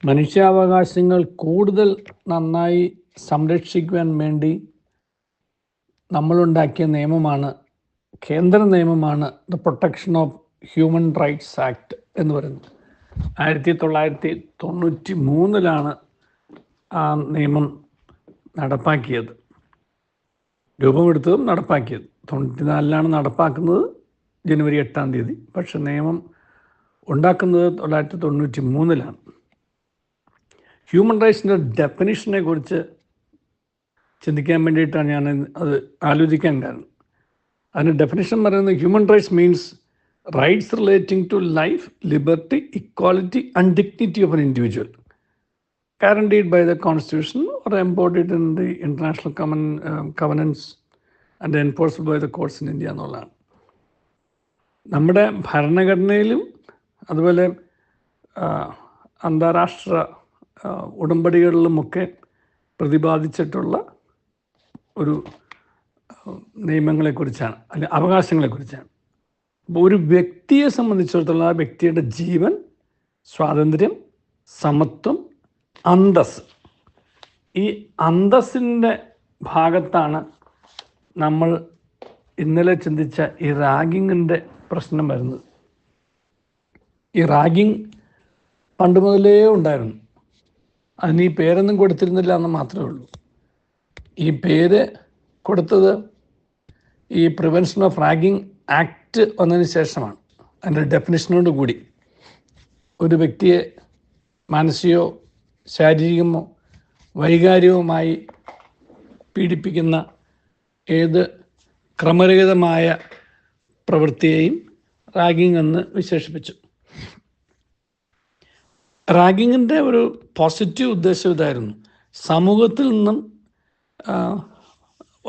മനുഷ്യാവകാശങ്ങൾ കൂടുതൽ നന്നായി സംരക്ഷിക്കുവാൻ വേണ്ടി നമ്മളുണ്ടാക്കിയ നിയമമാണ്, കേന്ദ്ര നിയമമാണ് the protection of human rights act എന്ന് പറയുന്നത്. 1993 ആ നിയമം നടപ്പാക്കിയത്, രൂപമെടുത്തതും നടപ്പാക്കിയത്. 94 നടപ്പാക്കുന്നത്, ജനുവരി 8. പക്ഷെ നിയമം ഉണ്ടാക്കുന്നത് 1993. ഹ്യൂമൻ റൈറ്റ്സിൻ്റെ ഡെഫിനിഷനെ കുറിച്ച് ചിന്തിക്കാൻ വേണ്ടിയിട്ടാണ് ഞാൻ അത് ആലോചിക്കാൻ കാരണം. അതിന് ഡെഫിനിഷൻ പറയുന്നത്, human rights means rights relating to life, liberty, equality and dignity of an individual, guaranteed by the Constitution or embodied in the international covenants and enforced by the courts in India എന്നുള്ളതാണ്. നമ്മുടെ ഭരണഘടനയിലും അതുപോലെ അന്താരാഷ്ട്ര ഉടമ്പടികളിലുമൊക്കെ പ്രതിപാദിച്ചിട്ടുള്ള ഒരു നിയമങ്ങളെക്കുറിച്ചാണ്, അല്ലെങ്കിൽ അവകാശങ്ങളെക്കുറിച്ചാണ്. അപ്പോൾ ഒരു വ്യക്തിയെ സംബന്ധിച്ചിടത്തോളം ആ വ്യക്തിയുടെ ജീവൻ, സ്വാതന്ത്ര്യം, സമത്വം, അന്തസ്, ഈ അന്തസ്സിൻ്റെ ഭാഗത്താണ് നമ്മൾ ഇന്നലെ ചിന്തിച്ച ഈ റാഗിങ്ങിൻ്റെ പ്രശ്നം വരുന്നത്. ഈ റാഗിങ് പണ്ട് മുതലേ ഉണ്ടായിരുന്നു. അതിന് ഈ പേരൊന്നും കൊടുത്തിരുന്നില്ല എന്ന് മാത്രമേ ഉള്ളൂ. ഈ പേര് കൊടുത്തത് ഈ പ്രിവെൻഷൻ ഓഫ് റാഗിങ് ആക്ട് വന്നതിന് ശേഷമാണ്. അതിൻ്റെ ഡെഫിനിഷനോട് കൂടി ഒരു വ്യക്തിയെ മാനസികമോ ശാരീരികമോ വൈകാരികവുമായി പീഡിപ്പിക്കുന്ന ഏത് ക്രമരഹിതമായ പ്രവൃത്തിയെയും റാഗിങ് എന്ന് വിശേഷിപ്പിച്ചു. റാഗിങ്ങിൻ്റെ ഒരു പോസിറ്റീവ് ഉദ്ദേശം ഇതായിരുന്നു: സമൂഹത്തിൽ നിന്നും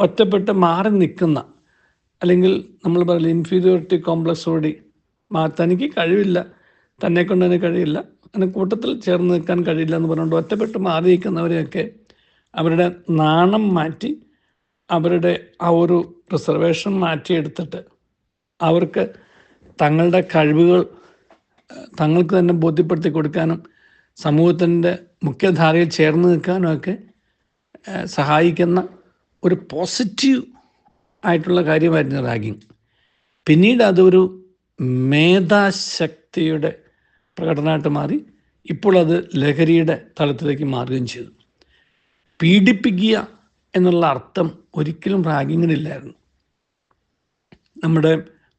ഒറ്റപ്പെട്ട് മാറി നിൽക്കുന്ന, അല്ലെങ്കിൽ നമ്മൾ പറയില്ല ഇൻഫീരിയോറിറ്റി കോംപ്ലക്സോടി, തനിക്ക് കഴിവില്ല, തന്നെ കൊണ്ട് തന്നെ കഴിയില്ല, അങ്ങനെ കൂട്ടത്തിൽ ചേർന്ന് നിൽക്കാൻ കഴിയില്ല എന്ന് പറഞ്ഞുകൊണ്ട് ഒറ്റപ്പെട്ട് മാറി നിൽക്കുന്നവരെയൊക്കെ അവരുടെ നാണം മാറ്റി, അവരുടെ ആ ഒരു റിസർവേഷൻ മാറ്റിയെടുത്തിട്ട് അവർക്ക് തങ്ങളുടെ കഴിവുകൾ തങ്ങൾക്ക് തന്നെ ബോധ്യപ്പെടുത്തി കൊടുക്കാനും സമൂഹത്തിൻ്റെ മുഖ്യധാരയിൽ ചേർന്ന് നിൽക്കാനുമൊക്കെ സഹായിക്കുന്ന ഒരു പോസിറ്റീവ് ആയിട്ടുള്ള കാര്യമായിരുന്നു റാഗിങ്. പിന്നീട് അതൊരു മേധാശക്തിയുടെ പ്രകടനമായിട്ട് മാറി. ഇപ്പോൾ അത് ലഹരിയുടെ തലത്തിലേക്ക് മാറുകയും ചെയ്തു. പീഡിപ്പിക്കുക എന്നുള്ള അർത്ഥം ഒരിക്കലും റാഗിങ്ങിനില്ലായിരുന്നു. നമ്മുടെ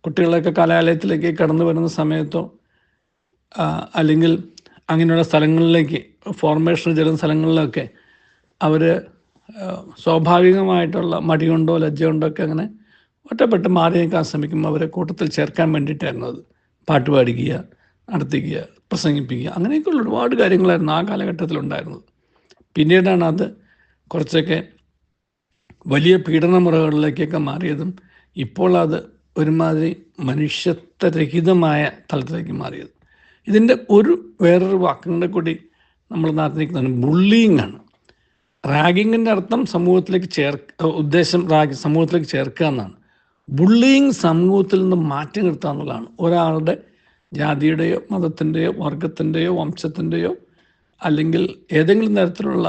കുട്ടികളൊക്കെ കലാലയത്തിലേക്ക് കടന്നു വരുന്ന സമയത്തോ അല്ലെങ്കിൽ അങ്ങനെയുള്ള സ്ഥലങ്ങളിലേക്ക് ഫോർമേഷൻ ചെല്ലുന്ന സ്ഥലങ്ങളിലൊക്കെ അവർ സ്വാഭാവികമായിട്ടുള്ള മടി കൊണ്ടോ ലജ്ജ കൊണ്ടോ ഒക്കെ അങ്ങനെ ഒറ്റപ്പെട്ട് മാറി നിൽക്കാൻ ശ്രമിക്കുമ്പോൾ അവരെ കൂട്ടത്തിൽ ചേർക്കാൻ വേണ്ടിയിട്ടായിരുന്നു അത്. പാട്ട് പാടിക്കുക, നടത്തിക്കുക, പ്രസംഗിപ്പിക്കുക, അങ്ങനെയൊക്കെയുള്ള ഒരുപാട് കാര്യങ്ങളായിരുന്നു ആ കാലഘട്ടത്തിലുണ്ടായിരുന്നത്. പിന്നീടാണ് അത് കുറച്ചൊക്കെ വലിയ പീഡനമുറകളിലേക്കൊക്കെ മാറിയതും ഇപ്പോൾ അത് ഒരുമാതിരി മനുഷ്യത്വരഹിതമായ തലത്തിലേക്ക് മാറിയത്. ഇതിൻ്റെ വേറൊരു വാക്കിൻ്റെ കൂടി നമ്മൾ നാട്ടിൽ ബുള്ളിയിങ് ആണ്. റാഗിങ്ങിൻ്റെ അർത്ഥം സമൂഹത്തിലേക്ക് ഉദ്ദേശം സമൂഹത്തിലേക്ക് ചേർക്കുക എന്നാണ്. ബുള്ളിയിങ് സമൂഹത്തിൽ നിന്ന് മാറ്റി നിർത്തുക എന്നുള്ളതാണ്. ഒരാളുടെ ജാതിയുടെയോ മതത്തിൻ്റെയോ വർഗത്തിൻ്റെയോ വംശത്തിൻ്റെയോ അല്ലെങ്കിൽ ഏതെങ്കിലും തരത്തിലുള്ള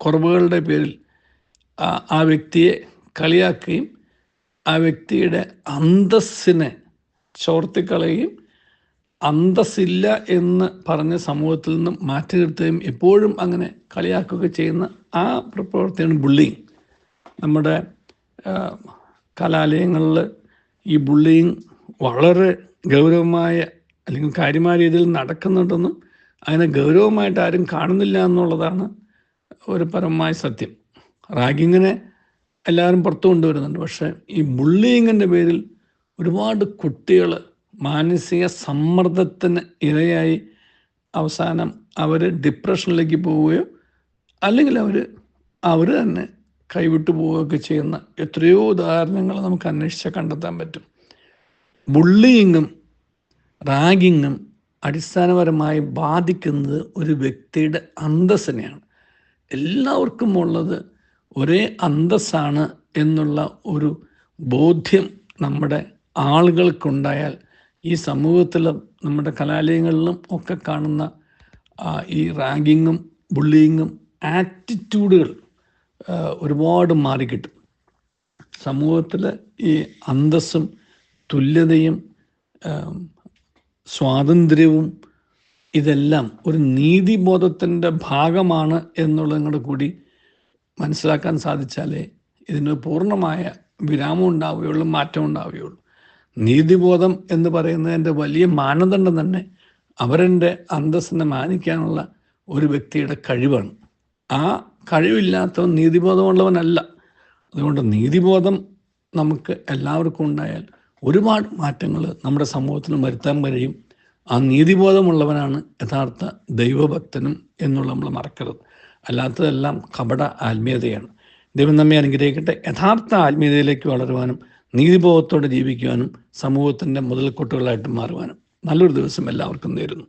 കുറവുകളുടെ പേരിൽ ആ വ്യക്തിയെ കളിയാക്കുകയും ആ വ്യക്തിയുടെ അന്തസ്സിനെ ചോർത്തിക്കളയുകയും അന്തസ്സില്ല എന്ന് പറഞ്ഞ സമൂഹത്തിൽ നിന്നും മാറ്റി നിർത്തുകയും എപ്പോഴും അങ്ങനെ കളിയാക്കുകയൊക്കെ ചെയ്യുന്ന ആ പ്രവൃത്തിയാണ് ബുള്ളിങ്. നമ്മുടെ കലാലയങ്ങളിൽ ഈ ബുള്ളിങ് വളരെ ഗൗരവമായ അല്ലെങ്കിൽ കാര്യമായ രീതിയിൽ നടക്കുന്നുണ്ടെന്നും അതിനെ ഗൗരവമായിട്ട് ആരും കാണുന്നില്ല എന്നുള്ളതാണ് ഒരു പരമമായ സത്യം. റാഗിങ്ങിനെ എല്ലാവരും പുറത്തു കൊണ്ടുവരുന്നുണ്ട്. പക്ഷേ ഈ ബുള്ളിങ്ങിൻ്റെ പേരിൽ ഒരുപാട് കുട്ടികൾ മാനസിക സമ്മർദ്ദത്തിന് ഇരയായി അവസാനം അവർ ഡിപ്രഷനിലേക്ക് പോവുകയോ അല്ലെങ്കിൽ അവർ തന്നെ കൈവിട്ടു പോവുകയൊക്കെ ചെയ്യുന്ന എത്രയോ ഉദാഹരണങ്ങൾ നമുക്ക് അന്വേഷിച്ചാൽ കണ്ടെത്താൻ പറ്റും. ബുള്ളിയിങ്ങും റാഗിങ്ങും അടിസ്ഥാനപരമായി ബാധിക്കുന്നത് ഒരു വ്യക്തിയുടെ അന്തസ്സിനെയാണ്. എല്ലാവർക്കും ഉള്ളത് ഒരേ അന്തസ്സാണ് എന്നുള്ള ഒരു ബോധ്യം നമ്മുടെ ആളുകൾക്കുണ്ടായാൽ ഈ സമൂഹത്തിലും നമ്മുടെ കലാലയങ്ങളിലും ഒക്കെ കാണുന്ന ഈ റാഗിങ്ങും ബുള്ളിങ്ങും ആറ്റിറ്റ്യൂഡുകൾ ഒരുപാട് മാറിക്കിട്ടും. സമൂഹത്തിൽ ഈ അന്തസ്സും തുല്യതയും സ്വാതന്ത്ര്യവും ഇതെല്ലാം ഒരു നീതിബോധത്തിൻ്റെ ഭാഗമാണ് എന്നുള്ളതും കൂടെ കൂടി മനസ്സിലാക്കാൻ സാധിച്ചാലേ ഇതിന് പൂർണ്ണമായ വിരാമം ഉണ്ടാവുകയുള്ളൂ, മാറ്റം ഉണ്ടാവുകയുള്ളൂ. നീതിബോധം എന്ന് പറയുന്നതിൻ്റെ വലിയ മാനദണ്ഡം തന്നെ അവരുടെ അന്തസ്സിനെ മാനിക്കാനുള്ള ഒരു വ്യക്തിയുടെ കഴിവാണ്. ആ കഴിവില്ലാത്തവൻ നീതിബോധമുള്ളവനല്ല. അതുകൊണ്ട് നീതിബോധം നമുക്ക് എല്ലാവർക്കും ഉണ്ടായാൽ ഒരുപാട് മാറ്റങ്ങൾ നമ്മുടെ സമൂഹത്തിൽ വരുത്താൻ കഴിയും. ആ നീതിബോധമുള്ളവനാണ് യഥാർത്ഥ ദൈവഭക്തനും എന്നുള്ള നമ്മൾ മറക്കരുത്. അല്ലാത്തതെല്ലാം കപട ആത്മീയതയാണ്. ദൈവം നമ്മെ അനുഗ്രഹിക്കട്ടെ. യഥാർത്ഥ ആത്മീയതയിലേക്ക് വളരുവാനും നീതിബോധത്തോടെ ജീവിക്കുവാനും സമൂഹത്തിൻ്റെ മുതൽക്കൂട്ടുകളായിട്ട് മാറുവാനും നല്ലൊരു ദിവസം എല്ലാവർക്കും നേരുന്നു.